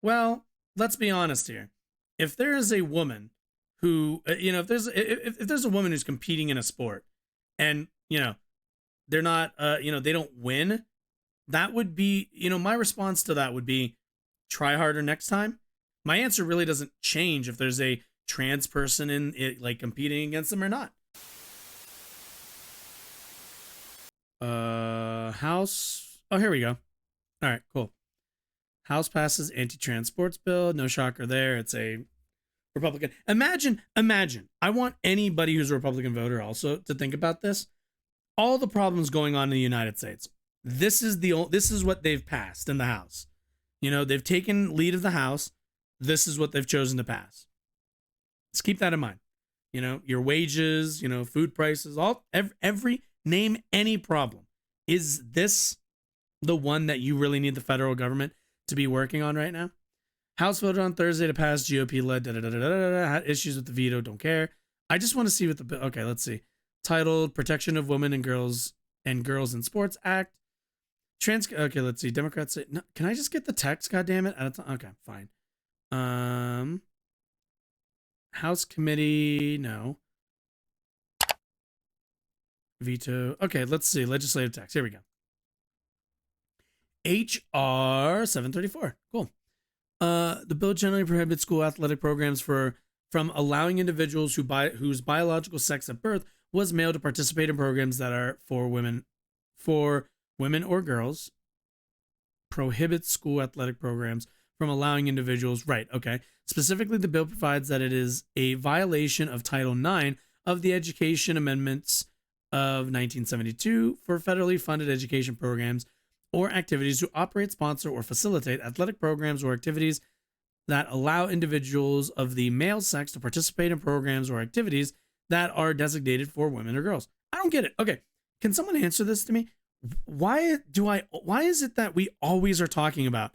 Well, let's be honest here. If there is a woman who, if there's a woman who's competing in a sport, and they're not, they don't win, that would be, my response to that would be try harder next time. My answer really doesn't change if there's a trans person in it, like competing against them or not. House. Oh, here we go. All right, cool. House passes anti-trans sports bill. No shocker there. It's a Republican. Imagine. I want anybody who's a Republican voter also to think about this. All the problems going on in the United States. This is what they've passed in the House. They've taken lead of the House. This is what they've chosen to pass. Just keep that in mind. Your wages, food prices, every name any problem. Is this the one that you really need the federal government to be working on right now? House voted on Thursday to pass GOP-led had issues with the veto. Don't care. I just want to see what the bill. Okay, let's see. Titled "Protection of Women and Girls in Sports Act." Okay, let's see. Democrats say, no, can I just get the text? God damn it! Okay, fine. House committee, no. Veto. Okay, let's see. Legislative text. Here we go. HR 734. Cool. The bill generally prohibits school athletic programs from allowing individuals whose biological sex at birth was male to participate in programs that are for women or girls. Prohibits school athletic programs from allowing individuals. Right. Okay. Specifically, the bill provides that it is a violation of Title IX of the Education Amendments of 1972 for federally funded education programs or activities to operate, sponsor, or facilitate athletic programs or activities that allow individuals of the male sex to participate in programs or activities that are designated for women or girls. I don't get it. Okay, can someone answer this to me? Why is it that we always are talking about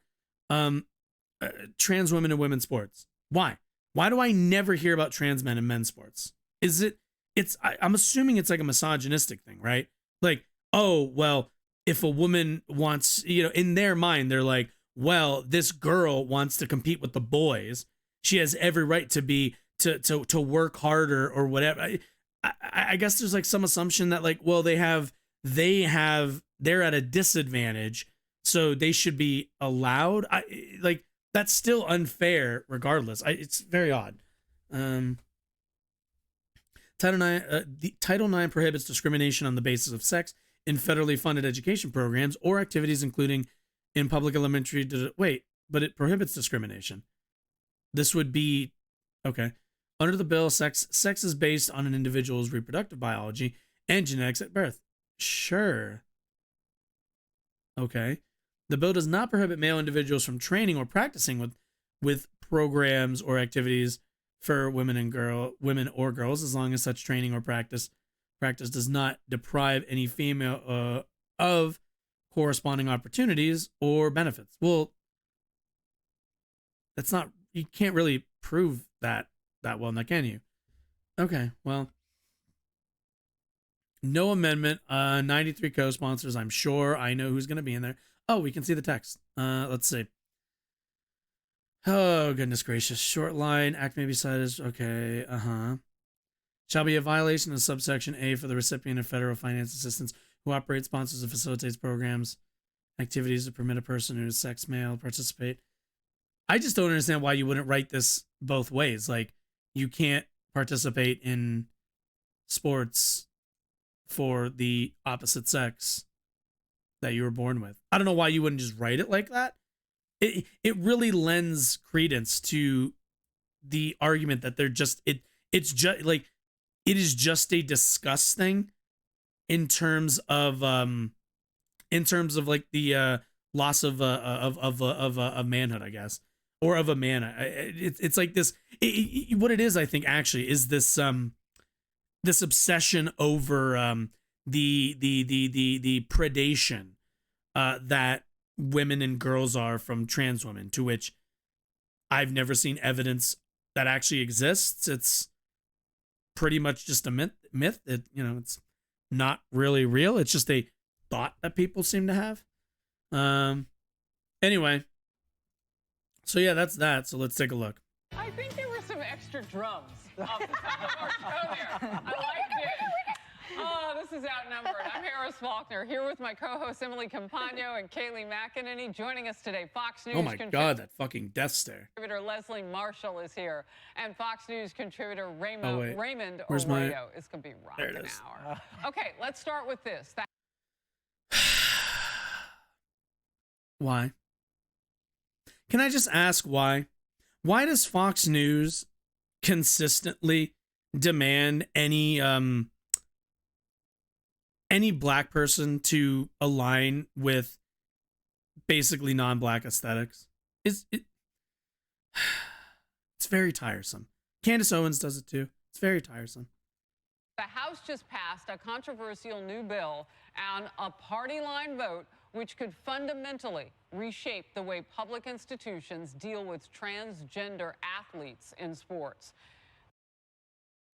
trans women and women's sports? Why do I never hear about trans men and men's sports? I'm assuming it's like a misogynistic thing, right? Like, oh, well, if a woman wants, in their mind, they're like, well, this girl wants to compete with the boys. She has every right to work harder or whatever. I guess there's like some assumption that like, well, they're at a disadvantage, so they should be allowed. That's still unfair regardless. It's very odd. Title IX prohibits discrimination on the basis of sex in federally funded education programs or activities, including in public elementary. But it prohibits discrimination. This would be okay. Under the bill, sex is based on an individual's reproductive biology and genetics at birth. Sure. Okay. The bill does not prohibit male individuals from training or practicing with programs or activities for women or girls, as long as such training or practice does not deprive any female of corresponding opportunities or benefits. Well, you can't really prove that well, now can you? Okay, well, no amendment. 93 co-sponsors. I'm sure I know who's going to be in there. Oh, we can see the text. Let's see. Oh, goodness gracious. Short line. Act may be cited as, okay, shall be a violation of subsection A for the recipient of federal finance assistance who operates, sponsors, and facilitates programs, activities to permit a person who is sex male participate. I just don't understand why you wouldn't write this both ways. Like, you can't participate in sports for the opposite sex that you were born with. I don't know why you wouldn't just write it like that. It really lends credence to the argument that they're just it's just like it is just a discuss thing in terms of like the loss of manhood, I guess, or of a man. It's like this. What it is, I think, actually, is this this obsession over the predation that women and girls are from trans women, to which I've never seen evidence that actually exists. It's pretty much just a myth. It's not really real. It's just a thought that people seem to have. Anyway, So yeah, that's that. So let's take a look. I think there were some extra drums off the top of our show there. I liked it. Oh, this is outnumbered. I'm Harris Faulkner, here with my co-hosts Emily Campagno and Kaylee McEnany. Joining us today, Fox News. Oh my God, that fucking death stare. Contributor Leslie Marshall is here, and Fox News contributor Raymond Where's Arroyo is going to be rocking hour. Okay, let's start with this. Why? Can I just ask why? Why does Fox News consistently demand any black person to align with basically non-black aesthetics? It's very tiresome. Candace Owens does it too. It's very tiresome. The House just passed a controversial new bill on a party line vote which could fundamentally reshape the way public institutions deal with transgender athletes in sports.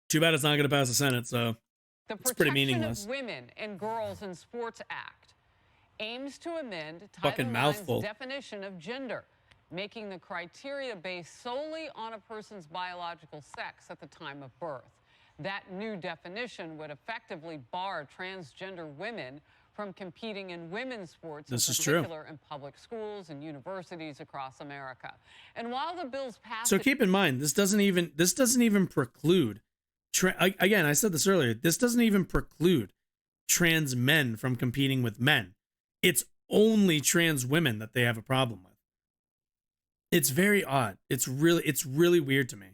Too bad it's not going to pass the Senate, so it's pretty meaningless. The Protection of Women and Girls in Sports Act aims to amend Title IX's definition of gender, making the criteria based solely on a person's biological sex at the time of birth. That new definition would effectively bar transgender women from competing in women's sports, in particular in public schools and universities across America. And while the bill's passed, so keep in mind, this doesn't even preclude. Again, I said this earlier. This doesn't even preclude trans men from competing with men. It's only trans women that they have a problem with. It's very odd. It's really weird to me.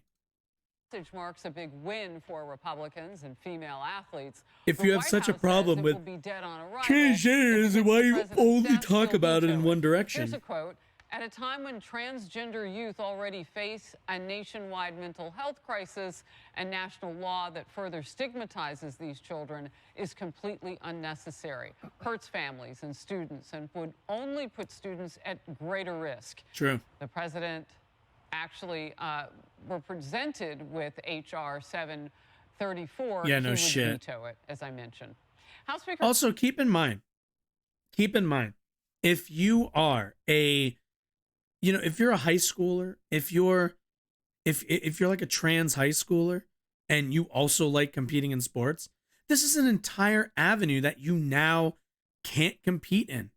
Marks a big win for Republicans and female athletes. If you have such a problem with transgender, why you only talk about it in one direction? Here's a quote. At a time when transgender youth already face a nationwide mental health crisis, a national law that further stigmatizes these children is completely unnecessary, hurts families and students, and would only put students at greater risk. True. The president actually were presented with H.R. 734. Yeah, no shit. He would veto it, as I mentioned. House Speaker. Also, keep in mind, if you are if you're a high schooler, if you're like a trans high schooler and you also like competing in sports, this is an entire avenue that you now can't compete in.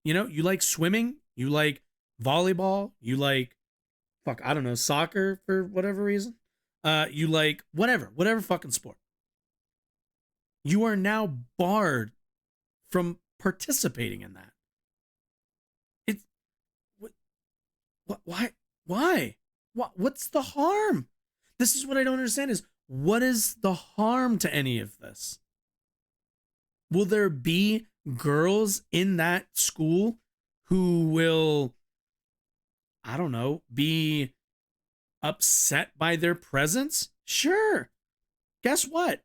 You know, you like swimming, you like volleyball, you like, I don't know, soccer for whatever reason. You like whatever fucking sport. You are now barred from participating in that. Why? What's the harm? This is what I don't understand is, what is the harm to any of this? Will there be girls in that school who will, I don't know, be upset by their presence? Sure. Guess what?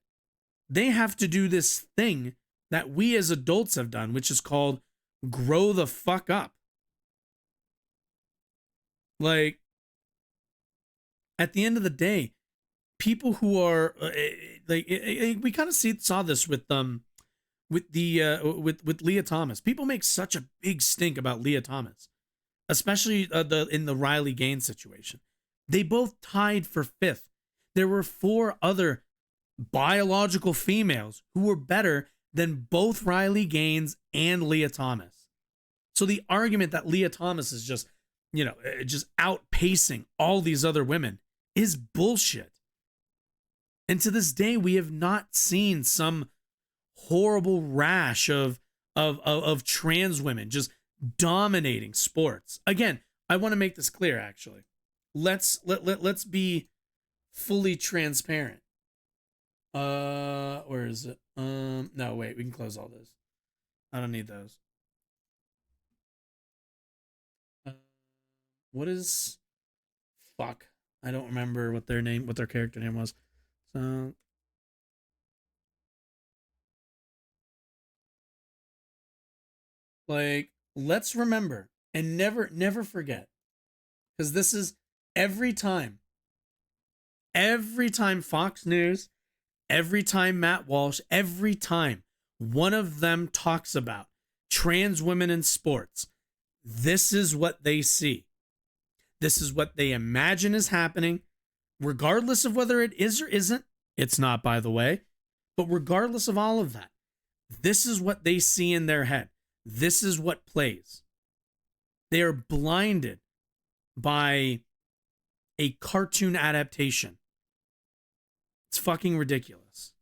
They have to do this thing that we as adults have done, which is called grow the fuck up. Like, at the end of the day, people who are we kind of saw this with Leah Thomas. People make such a big stink about Leah Thomas, especially in the Riley Gaines situation. They both tied for 5th. There were 4 other biological females who were better than both Riley Gaines and Leah Thomas. So the argument that Leah Thomas is just outpacing all these other women is bullshit. And to this day, we have not seen some horrible rash of trans women just dominating sports. Again, I want to make this clear, actually. Let's be fully transparent. Where is it? No, wait, we can close all this. I don't need those. What is fuck? I don't remember what their character name was. So let's remember and never forget. Because this is every time Fox News, every time Matt Walsh, every time one of them talks about trans women in sports, this is what they see. This is what they imagine is happening, regardless of whether it is or isn't. It's not, by the way. But regardless of all of that, this is what they see in their head. This is what plays. They are blinded by a cartoon adaptation. It's fucking ridiculous.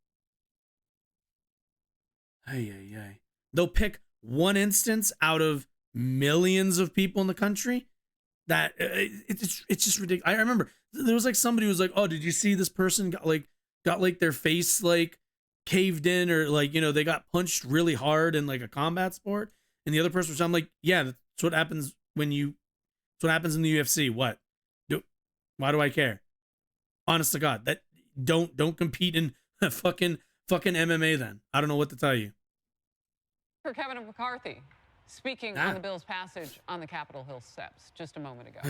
Ay, ay, ay. They'll pick one instance out of millions of people in the country that it's just ridiculous. I remember there was like somebody who was like, "Oh, did you see this person got their face like caved in, or like, you know, they got punched really hard in like a combat sport?" And the other person was, I'm like, "Yeah, that's what happens when you. That's what happens in the UFC. What? Why do I care? Honest to God, that don't compete in fucking MMA. Then I don't know what to tell you." For Kevin McCarthy, speaking on the bill's passage on the Capitol Hill steps just a moment ago.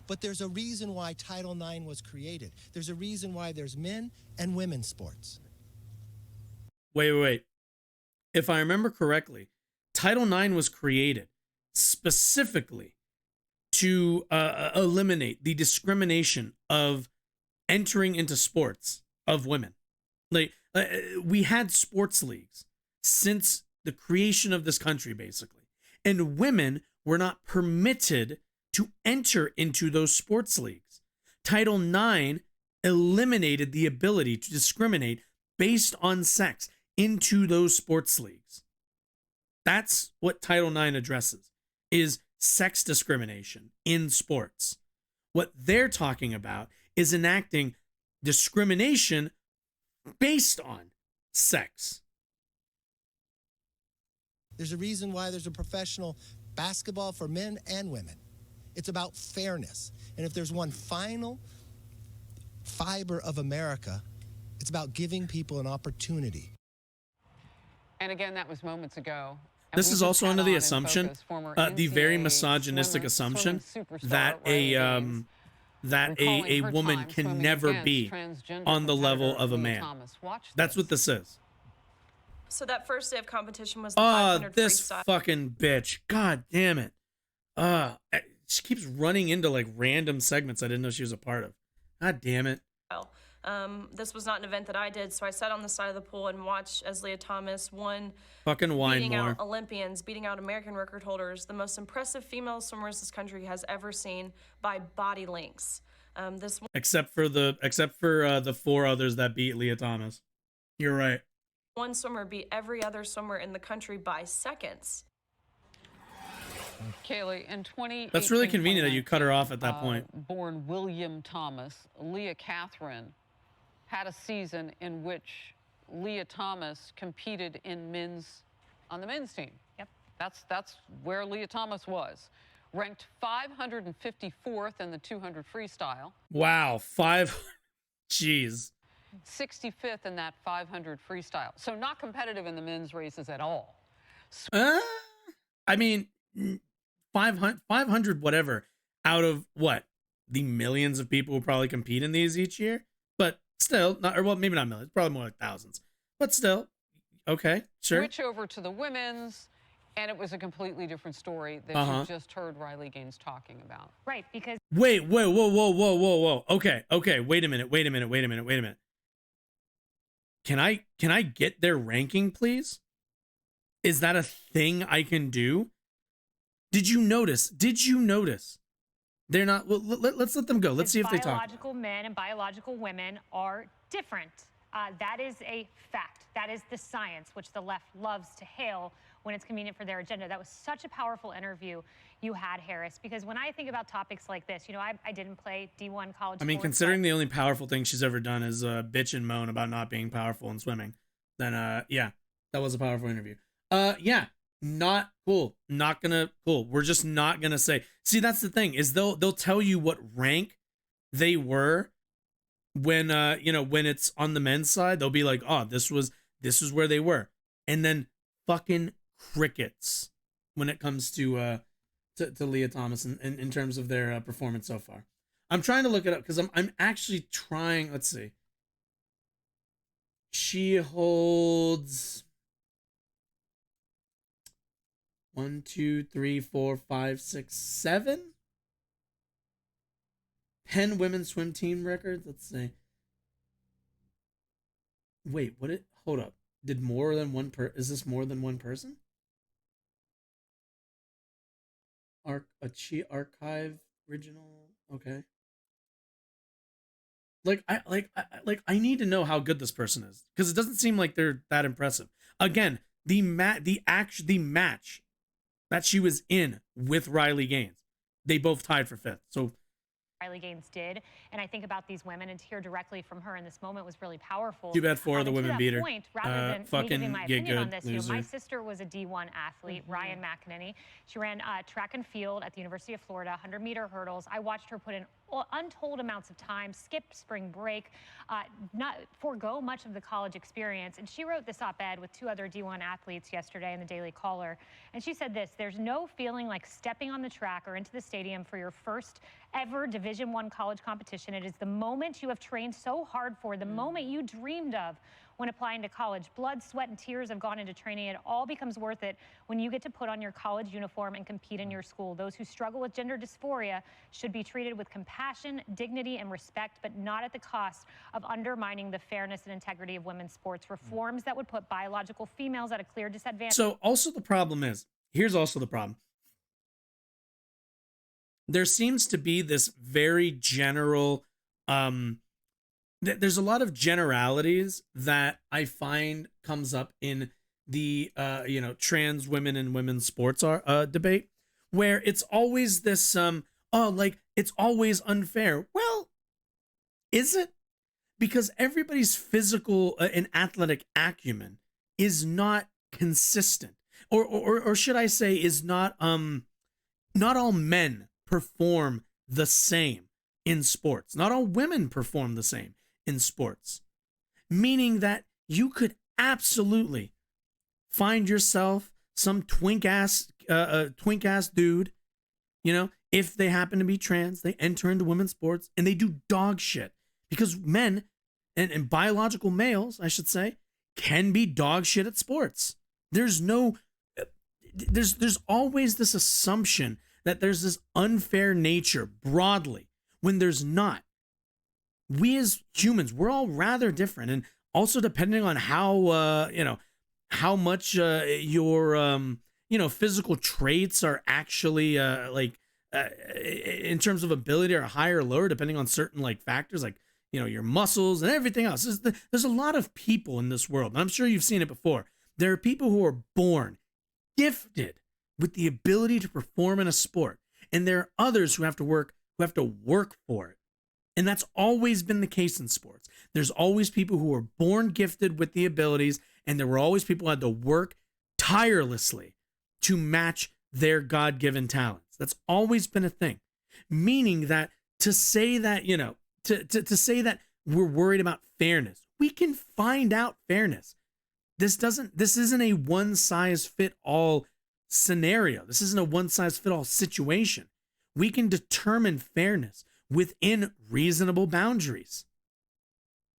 But there's a reason why Title IX was created. There's a reason why there's men and women's sports. Wait. If I remember correctly, Title IX was created specifically to eliminate the discrimination of entering into sports of women. Like, we had sports leagues since the creation of this country, basically, and women were not permitted to enter into those sports leagues. Title IX eliminated the ability to discriminate based on sex into those sports leagues. That's what Title IX addresses, is sex discrimination in sports. What they're talking about is enacting discrimination based on sex. There's a reason why there's a professional basketball for men and women. It's about fairness. And if there's one final fiber of America, it's about giving people an opportunity. And again, that was moments ago. This is also under the assumption, the very misogynistic assumption that a woman can never be on the level of a man. That's what this is. So that first day of competition was the 500 this freestyle. Fucking bitch. God damn it. She keeps running into like random segments I didn't know she was a part of. God damn it. This was not an event that I did, so I sat on the side of the pool and watched as Leah Thomas won. Fucking wine beating more. out Olympians, beating out American record holders, the most impressive female swimmers this country has ever seen by body lengths. Except for the four others that beat Leah Thomas. You're right. One swimmer beat every other swimmer in the country by seconds. Kaylee, in 2018, that's really convenient that you cut her off at that point. Born William Thomas, Leah Catherine had a season in which Leah Thomas competed on the men's team. Yep. That's where Leah Thomas was. Ranked 554th in the 200 freestyle. Wow, jeez. 65th in that 500 freestyle. So not competitive in the men's races at all. I mean, 500 whatever out of what? The millions of people who probably compete in these each year? But still, maybe not millions, probably more like thousands. But still, okay, sure. Switch over to the women's, and it was a completely different story that you just heard Riley Gaines talking about. Right, because... Wait, whoa. Okay, wait a minute. Can I get their ranking, please? Is that a thing I can do? Did you notice? They're not. Well, let's let them go. Let's see if they talk. Biological men and biological women are different. That is a fact. That is the science, which the left loves to hail when it's convenient for their agenda. That was such a powerful interview you had, Harris, because when I think about topics like this, you know, I didn't play D1 college. I mean, considering the only powerful thing she's ever done is bitch and moan about not being powerful in swimming, then yeah, that was a powerful interview. Yeah, not cool. Not gonna cool. We're just not gonna say. See, that's the thing, is they'll tell you what rank they were when when it's on the men's side. They'll be like, oh, this is where they were, and then fucking crickets when it comes to Leah Thomas in terms of their performance so far. I'm trying to look it up because I'm actually trying. Let's see. She holds 1, 2, 3, 4, 5, 6, 7. 10 women's swim team records. Let's see. Wait, hold up. Did more than one is this more than one person? Archive original. Okay. I need to know how good this person is, because it doesn't seem like they're that impressive. Again, the match that she was in with Riley Gaines, they both tied for 5th. So Riley Gaines did, and I think about these women, and to hear directly from her in this moment was really powerful. Too bad 4 of the women beat her. Point, rather than me giving my opinion on this, my sister was a D1 athlete, Ryan McEnany. She ran track and field at the University of Florida, 100-meter hurdles. I watched her put in untold amounts of time, skip spring break, not forego much of the college experience. And she wrote this op-ed with 2 other D1 athletes yesterday in the Daily Caller. And she said this: there's no feeling like stepping on the track or into the stadium for your first ever Division I college competition. It is the moment you have trained so hard for, the moment you dreamed of when applying to college. Blood, sweat, and tears have gone into training. It all becomes worth it when you get to put on your college uniform and compete in your school. Those who struggle with gender dysphoria should be treated with compassion, dignity, and respect, but not at the cost of undermining the fairness and integrity of women's sports. Reforms that would put biological females at a clear disadvantage. So also the problem is, here's also the problem. There seems to be this very general, there's a lot of generalities that I find comes up in the, trans women and women's sports debate, where it's always this, it's always unfair. Well, is it? Because everybody's physical and athletic acumen is not consistent, or should I say, is not all men perform the same in sports. Not all women perform the same in sports, meaning that you could absolutely find yourself some twink ass dude, if they happen to be trans, they enter into women's sports and they do dog shit, because men and biological males, I should say, can be dog shit at sports. There's always this assumption that there's this unfair nature broadly, when there's not. We as humans, we're all rather different, and also depending on how how much your physical traits are actually in terms of ability are higher or lower, depending on certain factors like your muscles and everything else. There's a lot of people in this world, and I'm sure you've seen it before. There are people who are born gifted with the ability to perform in a sport, and there are others who have to work for it. And that's always been the case in sports. There's always people who are born gifted with the abilities, and there were always people who had to work tirelessly to match their God-given talents. That's always been a thing. Meaning that to say that, to say that we're worried about fairness, we can find out fairness. This isn't a one-size-fit-all scenario. This isn't a one-size-fit-all situation. We can determine fairness within reasonable boundaries.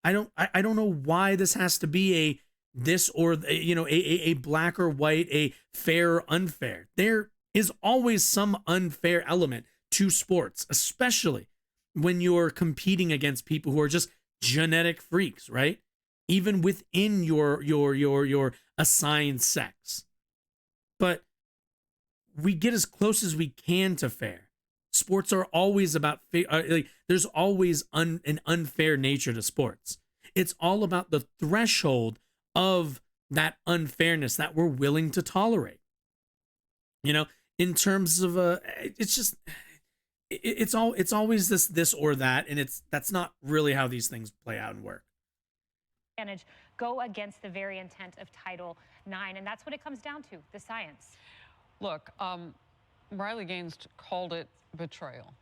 I don't know why this has to be a black or white, a fair or unfair. There is always some unfair element to sports, especially when you're competing against people who are just genetic freaks, right? Even within your assigned sex. But we get as close as we can to fair. Sports are always about there's always an unfair nature to sports. It's all about the threshold of that unfairness that we're willing to tolerate. In terms of it's always this or that, and that's not really how these things play out and work. Go against the very intent of Title IX, and that's what it comes down to, the science. Look, Riley Gaines called it betrayal.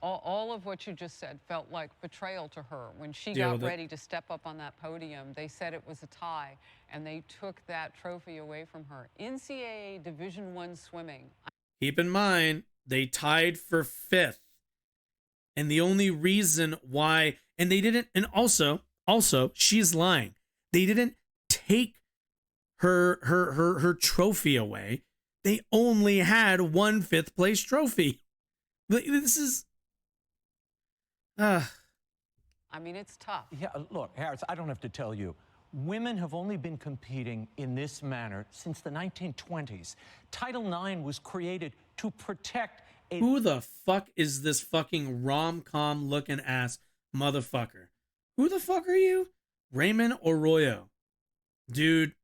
All of what you just said felt like betrayal to her. When she got ready to step up on that podium, they said it was a tie, and they took that trophy away from her. NCAA Division I swimming. Keep in mind, they tied for 5th. And the only reason why, and they didn't, and also, she's lying. They didn't take her trophy away. They only had one 5th place trophy. This is Ah, I mean, it's tough. Yeah, look, Harris, I don't have to tell you. Women have only been competing in this manner since the 1920s. Title IX was created to protect a... who the fuck is this fucking rom-com looking ass motherfucker? Who the fuck are you? Raymond Arroyo. Dude,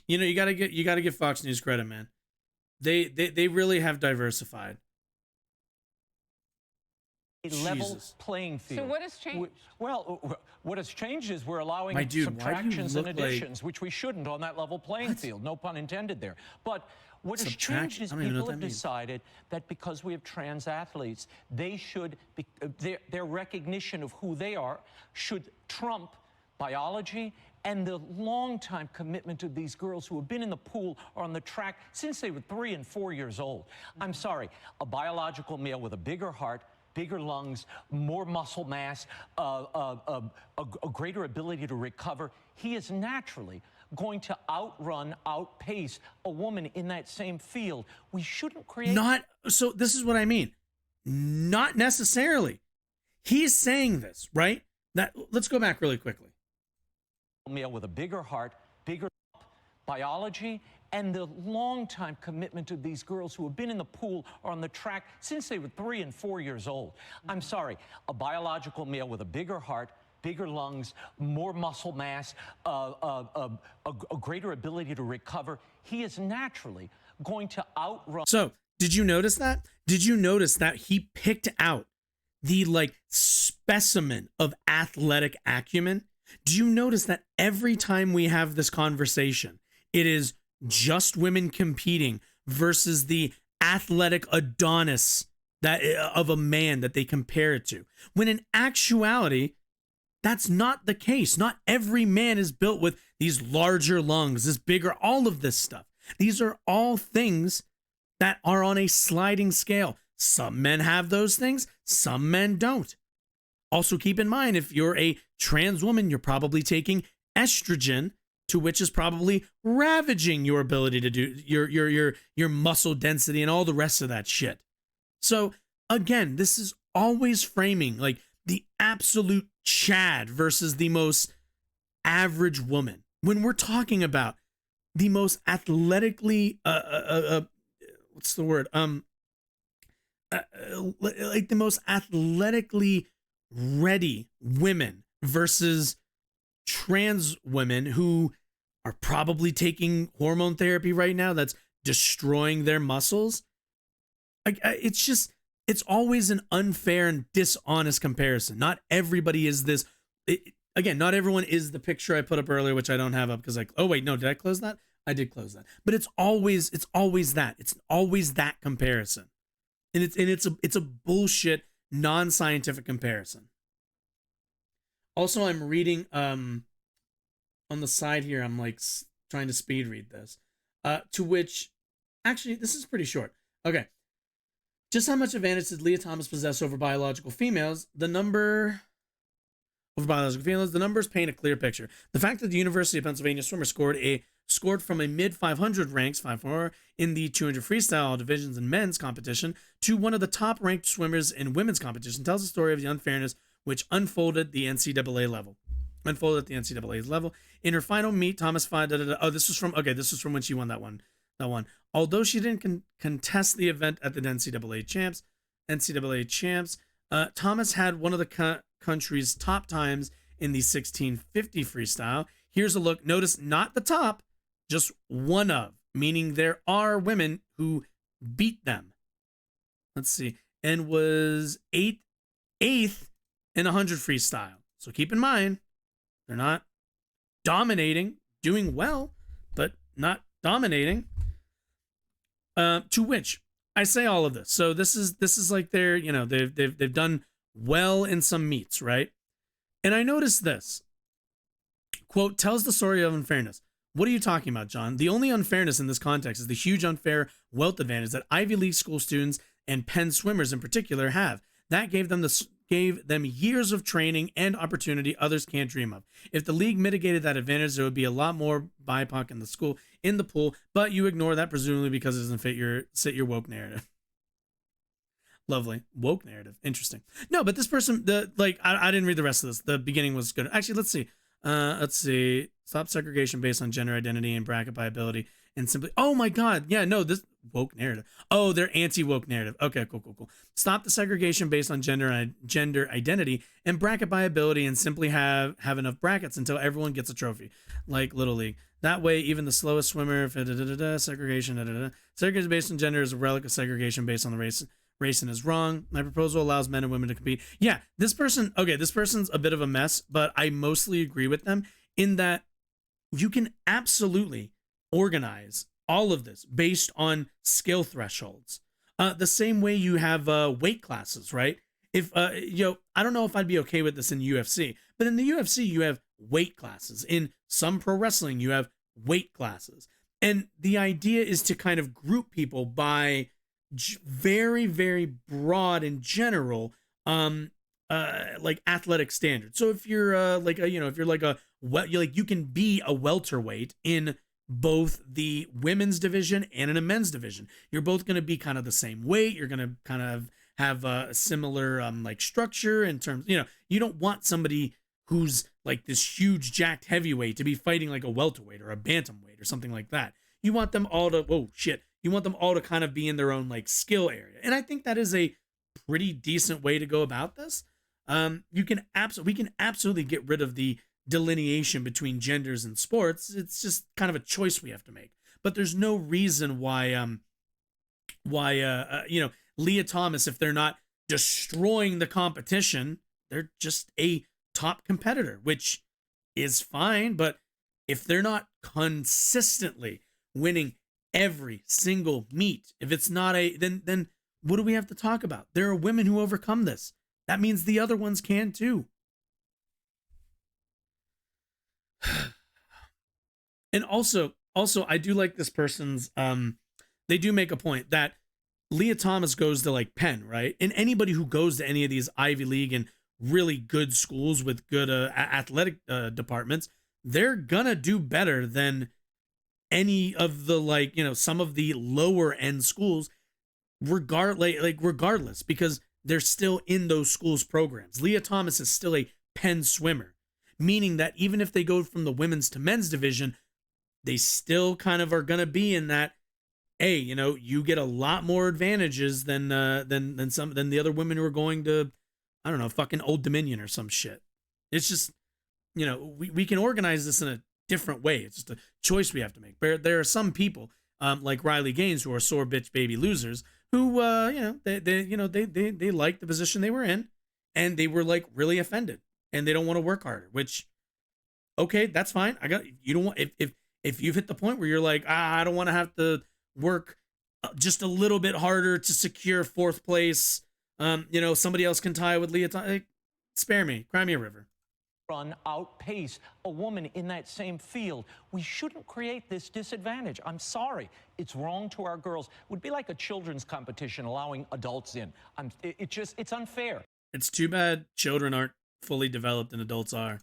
you know, you gotta give Fox News credit, man. They really have diversified. A level Jesus. playing field. So what has changed? Well, what has changed is we're allowing My dude, why do you subtractions look and additions, which we shouldn't on that level playing field. No pun intended there. But what has changed is I don't even know people what have that means. decided that because we have trans athletes, they should be, their recognition of who they are should trump biology and the long-time commitment of these girls who have been in the pool or on the track since they were 3 and 4 years old. I'm sorry, a biological male with a bigger heart, bigger lungs, more muscle mass, a greater ability to recover, he is naturally going to outpace a woman in that same field. We shouldn't create... Not, so this is what I mean. Not necessarily. He's saying this, right? That, let's go back really quickly. Male with a bigger heart, bigger biology, and the long-time commitment of these girls who have been in the pool or on the track since they were 3 and 4 years old. I'm sorry, a biological male with a bigger heart, bigger lungs, more muscle mass, a greater ability to recover, he is naturally going to outrun... So, did you notice that? Did you notice that he picked out the, like, specimen of athletic acumen? Do you notice that every time we have this conversation, it is just women competing versus the athletic Adonis that of a man that they compare it to? When in actuality, that's not the case. Not every man is built with these larger lungs, this bigger, all of this stuff. These are all things that are on a sliding scale. Some men have those things, some men don't. Also keep in mind, if you're a trans woman, you're probably taking estrogen, to which is probably ravaging your ability to do your muscle density and all the rest of that shit. So again, this is always framing like the absolute Chad versus the most average woman. When we're talking about the most athletically, what's the word? Like the most athletically ready women versus trans women who are probably taking hormone therapy right now that's destroying their muscles. It's always an unfair and dishonest comparison. Not everybody is this. Again, not everyone is the picture I put up earlier, which I don't have up because oh wait, no, did I close that? I did close that. But it's always that. It's always that comparison. And it's a bullshit, non-scientific comparison. Also, I'm reading on the side here, I'm like trying to speed read this. To which, actually, this is pretty short. Okay. Just how much advantage did Leah Thomas possess over biological females? The numbers paint a clear picture. The fact that the University of Pennsylvania swimmer scored from a mid 500 ranks, 5'4", in the 200 freestyle divisions in men's competition to one of the top ranked swimmers in women's competition tells the story of the unfairness which unfolded at the NCAA level. In her final meet, Thomas this was from when she won that one. Although she didn't contest the event at the NCAA champs, Thomas had one of the country's top times in the 1650 freestyle. Here's a look. Notice not the top, just one of, meaning there are women who beat them. Let's see. And was eighth in 100 freestyle. So keep in mind, they're not dominating, doing well, but not dominating. To which I say all of this. So this is like they're, they've done well in some meets, right? And I noticed this. Quote, tells the story of unfairness. What are you talking about, John? The only unfairness in this context is the huge unfair wealth advantage that Ivy League school students and Penn swimmers in particular have. That gave them years of training and opportunity others can't dream of. If the league mitigated that advantage, there would be a lot more BIPOC in the pool, but you ignore that presumably because it doesn't fit your woke narrative. Lovely. Woke narrative. Interesting. No, but this person, I didn't read the rest of this. The beginning was good. Actually, let's see. Let's see. Stop segregation based on gender identity and bracket by ability. And simply, oh my God. Yeah, no, this woke narrative. Oh, they're anti-woke narrative. Okay, cool. Stop the segregation based on gender identity and bracket by ability, and simply have enough brackets until everyone gets a trophy, like Little League. That way, even the slowest swimmer, segregation, segregation based on gender is a relic of segregation based on the race and is wrong. My proposal allows men and women to compete. Yeah, this person's a bit of a mess, but I mostly agree with them in that you can absolutely organize all of this based on skill thresholds. The same way you have weight classes, right? If I don't know if I'd be okay with this in UFC, but in the UFC you have weight classes. In some pro wrestling you have weight classes, and the idea is to kind of group people by very, very broad and general like athletic standards. So if you're you can be a welterweight in both the women's division and in a men's division. You're both going to be kind of the same weight. You're going to kind of have a similar like structure in terms, you don't want somebody who's like this huge jacked heavyweight to be fighting like a welterweight or a bantamweight or something like that. You want them all to, you want them all to kind of be in their own like skill area. And I think that is a pretty decent way to go about this. We can absolutely get rid of the delineation between genders in sports. It's just kind of a choice we have to make. But there's no reason why Leah Thomas, if they're not destroying the competition, they're just a top competitor, which is fine. But if they're not consistently winning every single meet, if it's not then what do we have to talk about? There are women who overcome this. That means the other ones can too. And also I do like this person's they do make a point that Leah Thomas goes to like Penn, right? And anybody who goes to any of these Ivy League and really good schools with good athletic departments, they're gonna do better than any of the some of the lower end schools, regardless, because they're still in those schools' programs. Leah Thomas is still a Penn swimmer, meaning that even if they go from the women's to men's division, they still kind of are gonna be in that. Hey, you get a lot more advantages than the other women who are going to, I don't know, fucking Old Dominion or some shit. It's just, we can organize this in a different way. It's just a choice we have to make. There are some people like Riley Gaines who are sore bitch baby losers who they like the position they were in and they were like really offended and they don't want to work harder, which, okay, that's fine. You don't want, if you've hit the point where you're like, I don't want to have to work just a little bit harder to secure fourth place. Somebody else can tie with Leah. Spare me, cry me a river. Run outpace a woman in that same field. We shouldn't create this disadvantage. I'm sorry. It's wrong to our girls. It would be like a children's competition allowing adults in. It's unfair. It's too bad children aren't fully developed and adults are.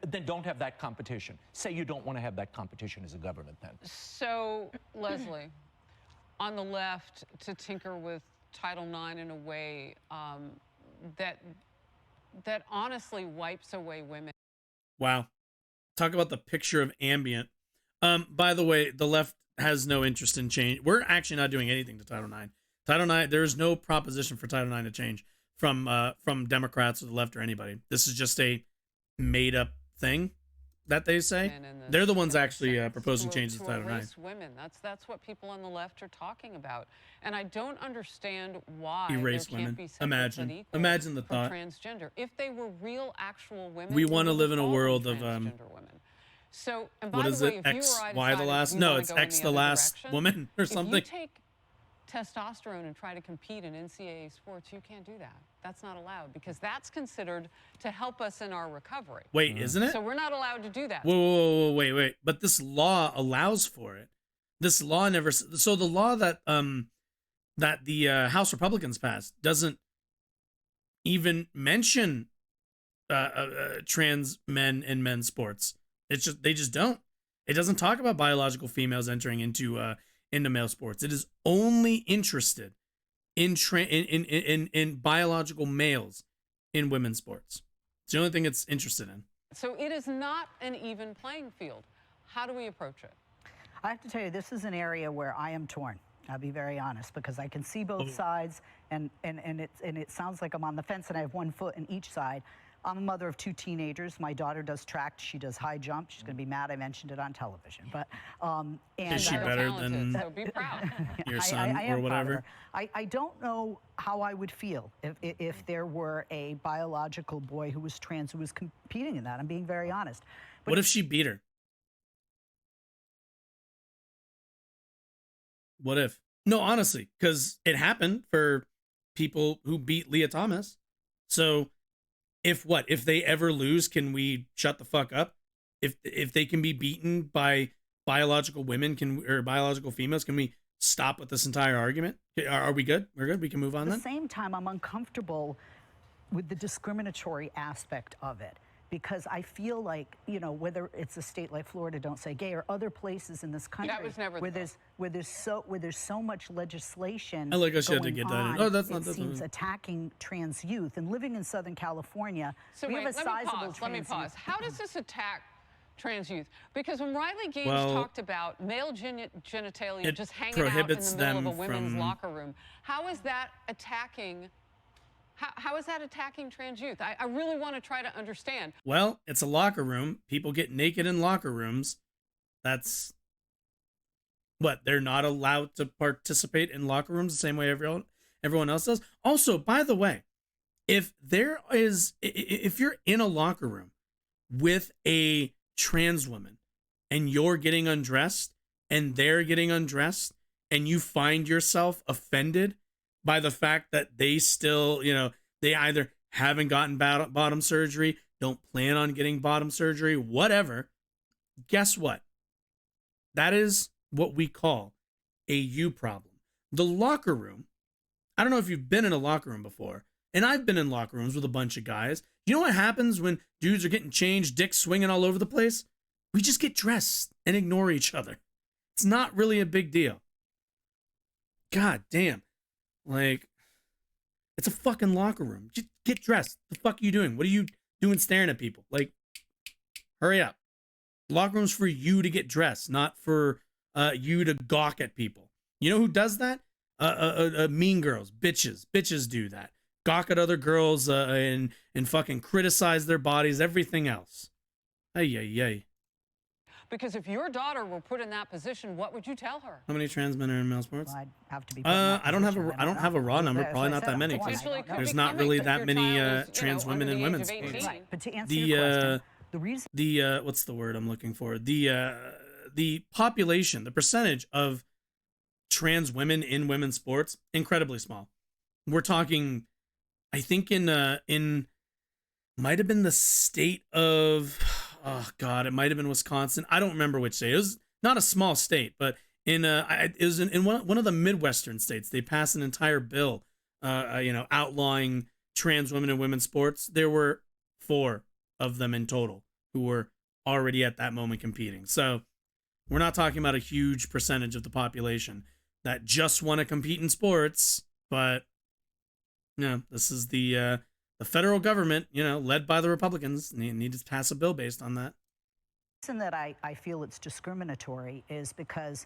Then don't have that competition. Say you don't want to have that competition as a government then. So, Leslie, on the left, to tinker with Title IX in a way that honestly wipes away women. Wow. Talk about the picture of ambient. By the way, the left has no interest in change. We're actually not doing anything to Title IX. Title IX, there is no proposition for Title IX to change from Democrats or the left or anybody. This is just a made up thing that they say. They're the ones actually proposing changes to Title IX. Women. That's what people on the left are talking about. And I don't understand why erase there women. Can't be separate Imagine the thought. Transgender. If they were real, actual women, we want to live in a world of women. So, and by what is the way, it? X, Y the last? No, it's X the last woman or something. If you take testosterone and try to compete in NCAA sports, you can't do that. That's not allowed because that's considered to help us in our recovery. Wait, isn't it? So we're not allowed to do that. Whoa, wait. But this law allows for it. This law never. So the law that the House Republicans passed doesn't even mention trans men in men's sports. They just don't. It doesn't talk about biological females entering into male sports. It is only interested in biological males in women's sports. It's the only thing it's interested in. So it is not an even playing field. How do we approach it? I have to tell you, this is an area where I am torn. I'll be very honest, because I can see both sides, and it sounds like I'm on the fence and I have one foot in each side. I'm a mother of 2 teenagers. My daughter does track. She does high jump. She's going to be mad I mentioned it on television. But is she better than so be proud. your son I am or whatever? I don't know how I would feel if there were a biological boy who was trans who was competing in that. I'm being very honest. But What if she beat her? What if? No, honestly, because it happened for people who beat Leah Thomas. So if they ever lose, can we shut the fuck up? If they can be beaten by biological women, or biological females, can we stop with this entire argument? Are we good? We're good. We can move on at then. the same time, I'm uncomfortable with the discriminatory aspect of it. Because I feel like, you know, whether it's a state like Florida, don't say gay, or other places in this country That was never where there's so much legislation I like how she had to going get that in. on, Oh, that's not it seems attacking trans youth. And living in Southern California, So we wait, have a sizable let me trans pause. youth. How does this attack trans youth? Because when Riley Gaines Well, talked about male genitalia it just hanging out in prohibits the middle of a them women's from- locker room, how is that attacking? How is that attacking trans youth? I really want to try to understand. Well, it's a locker room. People get naked in locker rooms. That's what, they're not allowed to participate in locker rooms the same way everyone else does. Also, by the way, if you're in a locker room with a trans woman and you're getting undressed and they're getting undressed and you find yourself offended by the fact that they still, they either haven't gotten bottom surgery, don't plan on getting bottom surgery, whatever, guess what? That is what we call a you problem. The locker room, I don't know if you've been in a locker room before, and I've been in locker rooms with a bunch of guys. You know what happens when dudes are getting changed, dicks swinging all over the place? We just get dressed and ignore each other. It's not really a big deal. God damn. Like, it's a fucking locker room. Just get dressed. The fuck are you doing? What are you doing staring at people? Like, hurry up. Locker room's for you to get dressed, not for you to gawk at people. You know who does that? Mean girls, bitches. Bitches do that. Gawk at other girls and fucking criticize their bodies, everything else. Ay. Because if your daughter were put in that position, what would you tell her? How many trans men are in male sports? Well, I'd have to be put in that I don't have a position. raw number. As Probably I not said, that many. I'm 'Cause Potentially could there's be not coming, really but that your many child is, trans women under in the women's age of sports. 18. Right, but to answer your question, the reason What's the word I'm looking for? The population, the percentage of trans women in women's sports, incredibly small. We're talking, I think in might have been the state of, oh God, it might have been Wisconsin. I don't remember which state. It was not a small state, but it was in one of the Midwestern states. They passed an entire bill, outlawing trans women in women's sports. There were 4 of them in total who were already at that moment competing. So we're not talking about a huge percentage of the population that just want to compete in sports, but this is the federal government, led by the Republicans, need to pass a bill based on that. reason that I feel it's discriminatory is because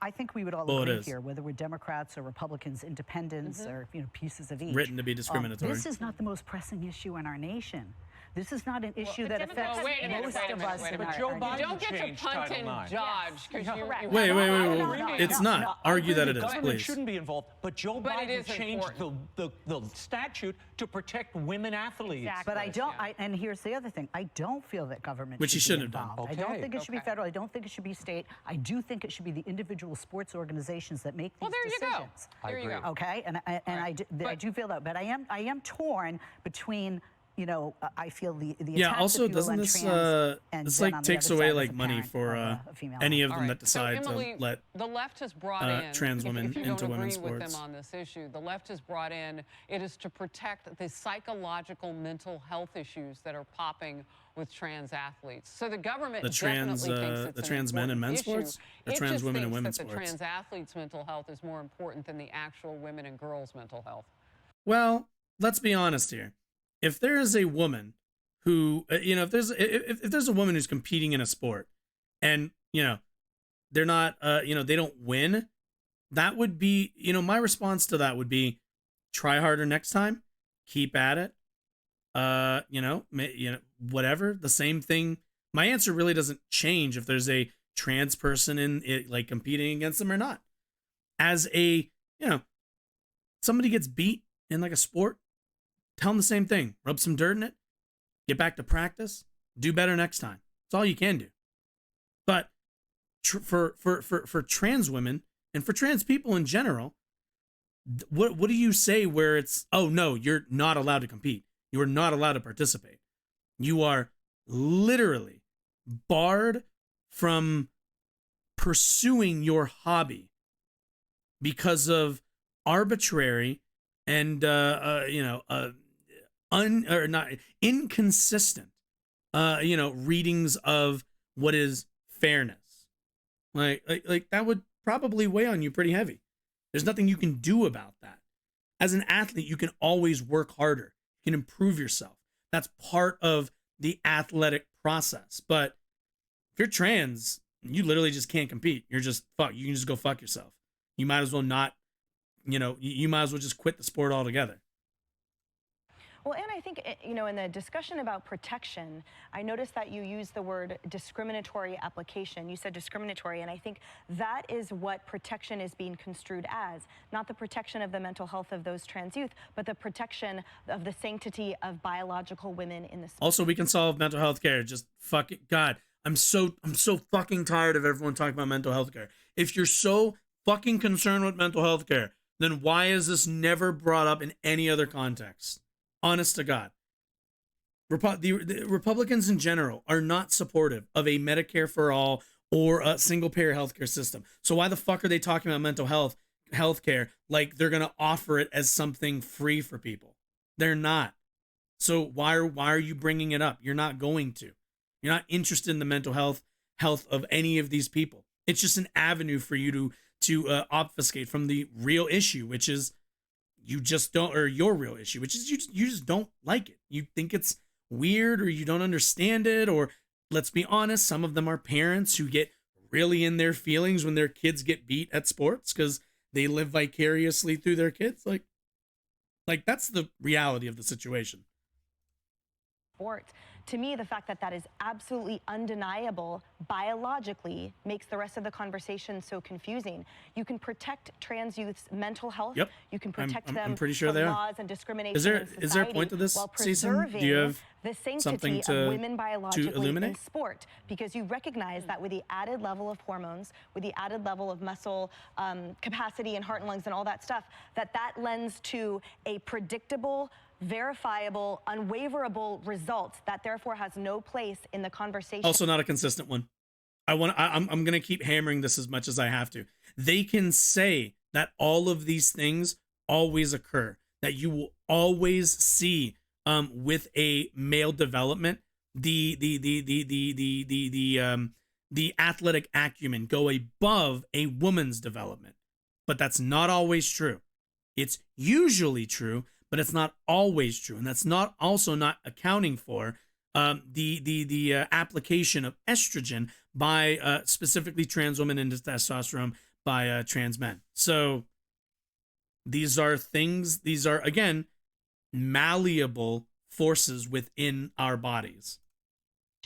I think we would all agree here, whether we're Democrats or Republicans, independents or pieces of each. Written to be discriminatory. This is not the most pressing issue in our nation. This is not an issue that affects most of us in our You don't get to punt and dodge because you Wait. It's not. Argue that it is, Government please. shouldn't be involved, but Joe Biden changed the statute to protect women athletes. Exactly. But I don't, and here's the other thing, I don't feel that government Which he should be shouldn't have done. involved. I don't think it should be federal. I don't think it should be state. I do think it should be the individual sports organizations that make these decisions. There you go. Okay, and I do feel that, but I am torn between you know, I feel the Yeah. attacks, Also, if you will, doesn't on this trans, and this then like on the takes other away side as like a money parent for of a female any athlete. of them that decide Emily, to let the left has brought in, trans women if you into don't women's agree with them sports? on this issue, the left has brought in, it is to protect the psychological mental health issues that are popping with trans athletes. So the government definitely thinks it's the an trans men and important men's issue. sports, or It trans just women and thinks women's that the sports. trans athletes' mental health is more important than the actual women and girls' mental health. Well, let's be honest here. If there is a woman who, you know, if there's a woman who's competing in a sport, and you know, they're not, you know, they don't win, that would be, you know, my response to that would be, try harder next time, keep at it. You know, whatever. The same thing. My answer really doesn't change if there's a trans person in it, like competing against them or not. As a, you know, somebody gets beat in like a sport, tell them the same thing. Rub some dirt in it, get back to practice, do better next time. It's all you can do. But for trans women and for trans people in general, what do you say where it's, oh no, you're not allowed to compete. You are not allowed to participate. You are literally barred from pursuing your hobby because of arbitrary and you know, inconsistent you know, readings of what is fairness. Like that would probably weigh on you pretty heavy. There's nothing you can do about that. As an athlete, you can always work harder. You can improve yourself. That's part of the athletic process. But if you're trans, you literally just can't compete. You're just fuck. You can just go fuck yourself. You might as well not, you know, you might as well just quit the sport altogether. Well, and I think, you know, in the discussion about protection, I noticed that you used the word discriminatory application. You said discriminatory, and I think that is what protection is being construed as. Not the protection of the mental health of those trans youth, but the protection of the sanctity of biological women in the sport. Also, we can solve mental health care. Just fuck it. God, I'm so fucking tired of everyone talking about mental health care. If you're so fucking concerned with mental health care, then why is this never brought up in any other context? Honest to God. The Republicans in general are not supportive of a Medicare for all or a single payer healthcare system. So why the fuck are they talking about mental health care like they're going to offer it as something free for people? They're not. So why are you bringing it up? You're not going to. You're not interested in the mental health of any of these people. It's just an avenue for you to obfuscate from the real issue, which is you just don't, or your real issue, which is you just don't like it. You think it's weird, or you don't understand it, or let's be honest, some of them are parents who get really in their feelings when their kids get beat at sports because they live vicariously through their kids. Like that's the reality of the situation. Sport. To me, the fact that that is absolutely undeniable biologically makes the rest of the conversation so confusing. You can protect trans youth's mental health. Yep. You can protect them I'm pretty sure from they are. laws and discrimination Is there in society, is there a point to this while season? preserving Do you have the something sanctity of women biologically illuminate? in sport? Because you recognize that with the added level of hormones, with the added level of muscle capacity and heart and lungs and all that stuff, that lends to a predictable, verifiable, unwaverable result that therefore has no place in the conversation. Also not a consistent one. I'm going to keep hammering this as much as I have to. They can say that all of these things always occur, that you will always see with a male development the athletic acumen go above a woman's development. But that's not always true. It's usually true, but it's not always true. And that's not accounting for the application of estrogen by specifically trans women and testosterone by trans men. So these are again, malleable forces within our bodies.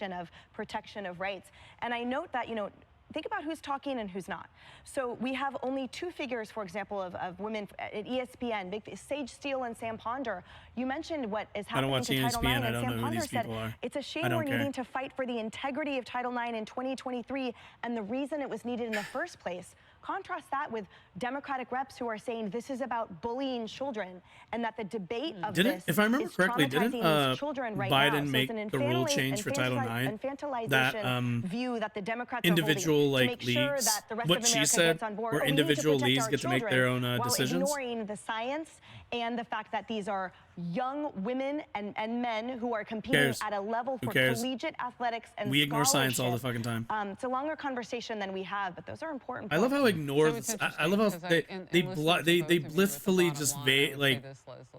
Of protection of rights. And I note that, you know, think about who's talking and who's not. So we have only two figures, for example, of women at ESPN, Sage Steele and Sam Ponder. You mentioned what is happening to Title IX, and Sam Ponder said it's a shame we're needing to fight for the integrity of Title IX in 2023, and the reason it was needed in the first place Contrast that with Democratic reps who are saying this is about bullying children, and that the debate of this if I remember is correctly, traumatizing didn't these children right Biden now. So make it's an the rule change for Title IX that view that the Democrats individual are holding like to make sure leagues, that the rest what of she America said, gets on board. where We need to individual protect leagues our get to make children their own while decisions? ignoring the science and the fact that these are young women and men who are competing at a level for collegiate athletics and we ignore science all the scholarship. fucking time. It's a longer conversation than we have, but those are important I points. love how ignored. I love how they blissfully just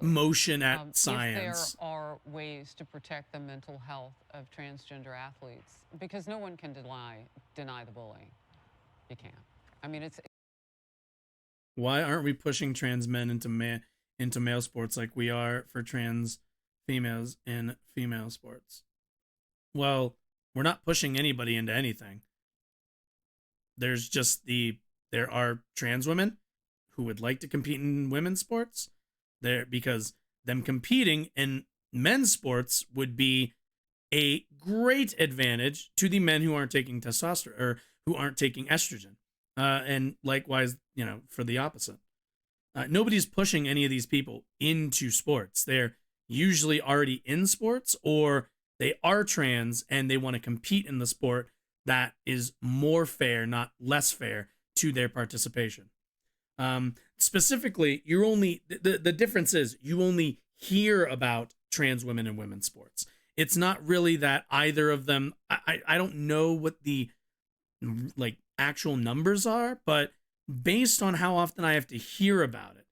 motion at science. If there are ways to protect the mental health of transgender athletes, because no one can deny the bullying. You can't. I mean, it's. Why aren't we pushing trans men into male sports like we are for trans females in female sports? Well, we're not pushing anybody into anything. There's just there are trans women who would like to compete in women's sports there, because them competing in men's sports would be a great advantage to the men who aren't taking testosterone or who aren't taking estrogen. And likewise, for the opposite. Nobody's pushing any of these people into sports. They're usually already in sports, or they are trans and they want to compete in the sport that is more fair, not less fair, to their participation. Specifically, you're only the difference is you only hear about trans women in women's sports. It's not really that either of them. I don't know what the actual numbers are, but based on how often I have to hear about it,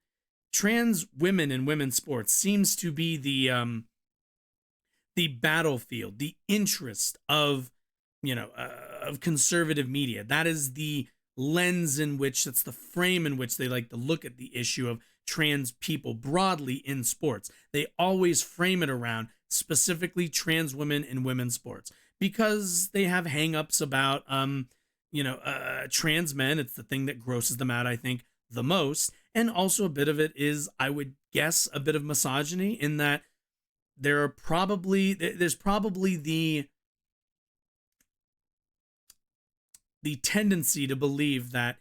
trans women in women's sports seems to be the battlefield, the interest of of conservative media. That is the lens in which, that's the frame in which they like to look at the issue of trans people broadly in sports. They always frame it around specifically trans women in women's sports because they have hangups about trans men. It's the thing that grosses them out, I think, the most. And also a bit of it is, I would guess, a bit of misogyny in that there's probably the tendency to believe that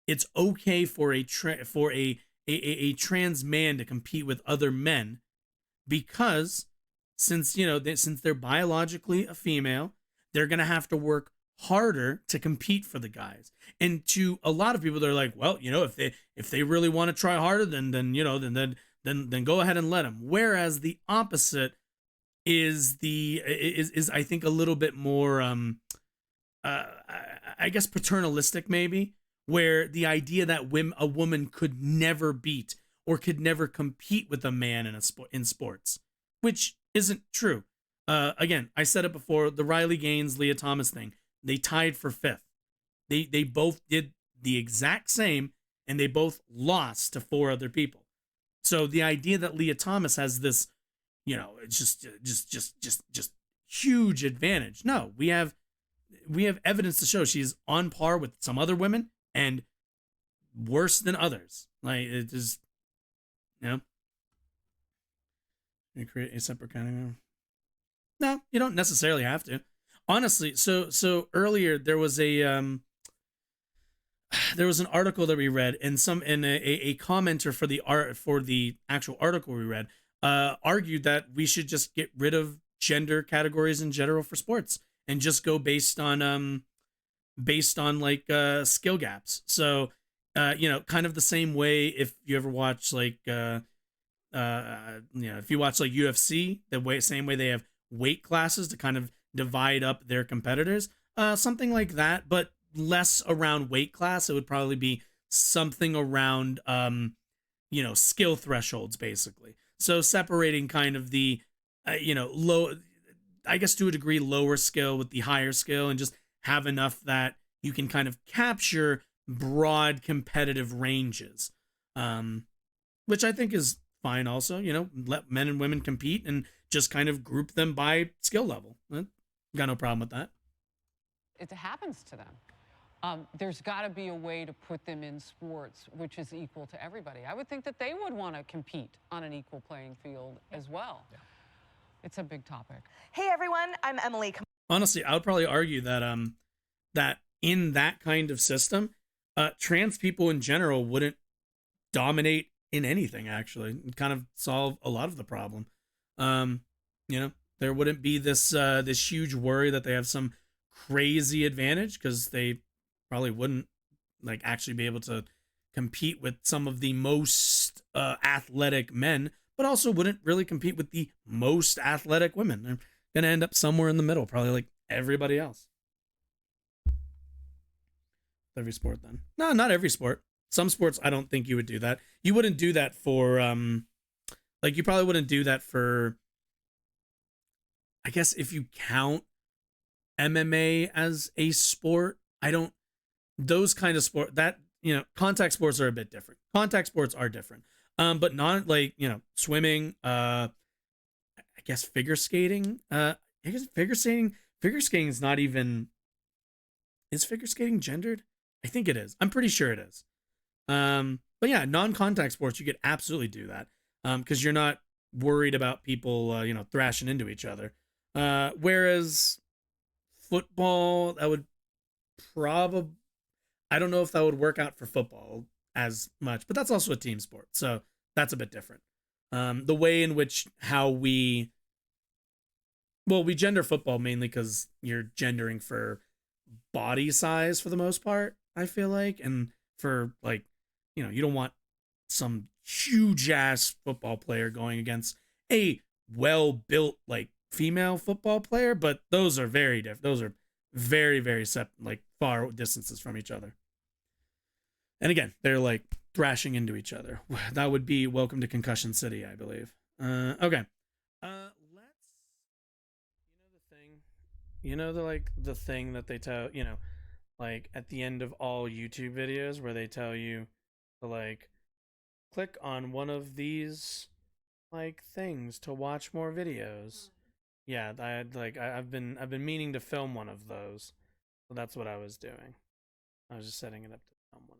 it's okay for a trans man to compete with other men because since they're biologically a female, they're going to have to work harder to compete for the guys. And to a lot of people, they're like, well, if they really want to try harder, then go ahead and let them. Whereas the opposite is I think a little bit more I guess paternalistic, maybe, where the idea that a woman could never beat or could never compete with a man in sports, which isn't true. Again, I said it before, the Riley Gaines, Leah Thomas thing, they tied for 5th. They both did the exact same, and they both lost to 4 other people. So the idea that Leah Thomas has this, it's just huge advantage. No, we have evidence to show she's on par with some other women and worse than others. Like, it is, you create a separate category. No, you don't necessarily have to. Honestly, so earlier there was an article that we read, and a commenter for the actual article we read argued that we should just get rid of gender categories in general for sports and just go based on skill gaps. So kind of the same way if you ever watch if you watch like UFC, same way they have weight classes to kind of divide up their competitors, something like that, but less around weight class. It would probably be something around skill thresholds, basically. So separating kind of the low, I guess to a degree, lower skill with the higher skill, and just have enough that you can kind of capture broad competitive ranges, which I think is fine also. Let men and women compete and just kind of group them by skill level. Got no problem with that. It happens to them. There's got to be a way to put them in sports which is equal to everybody. I would think that they would want to compete on an equal playing field as well. Yeah. It's a big topic. Hey everyone, I'm Emily. Honestly, I would probably argue that that in that kind of system, trans people in general wouldn't dominate in anything. Actually, it'd kind of solve a lot of the problem. You know, there wouldn't be this this huge worry that they have some crazy advantage, because they probably wouldn't like actually be able to compete with some of the most athletic men, but also wouldn't really compete with the most athletic women. They're gonna end up somewhere in the middle, probably like everybody else. Every sport, then. No, not every sport. Some sports, I don't think you would do that. You wouldn't do that for like, you probably wouldn't do that for, I guess, if you count MMA as a sport. I don't, those kind of sport, that, you know, contact sports are a bit different. Contact sports are different. But not like, you know, swimming, I guess figure skating. I guess figure skating is not even, is figure skating gendered? I think it is. I'm pretty sure it is. But yeah, non-contact sports, you could absolutely do that. Because you're not worried about people, you know, thrashing into each other. Whereas football, that would probably, I don't know if that would work out for football as much, but that's also a team sport, so that's a bit different. The way in which how we gender football mainly because you're gendering for body size for the most part, I feel like, and for like, you know, you don't want some huge ass football player going against a well built like female football player, but those are very different. Those are very, very like far distances from each other. And again, they're like thrashing into each other. That would be Welcome to Concussion City, I believe. Okay. Let's, you know, the thing, you know, the thing that they tell, you know, like at the end of all YouTube videos where they tell you to like click on one of these like things to watch more videos. Yeah, I've been meaning to film one of those. So that's what I was doing. I was just setting it up to film one.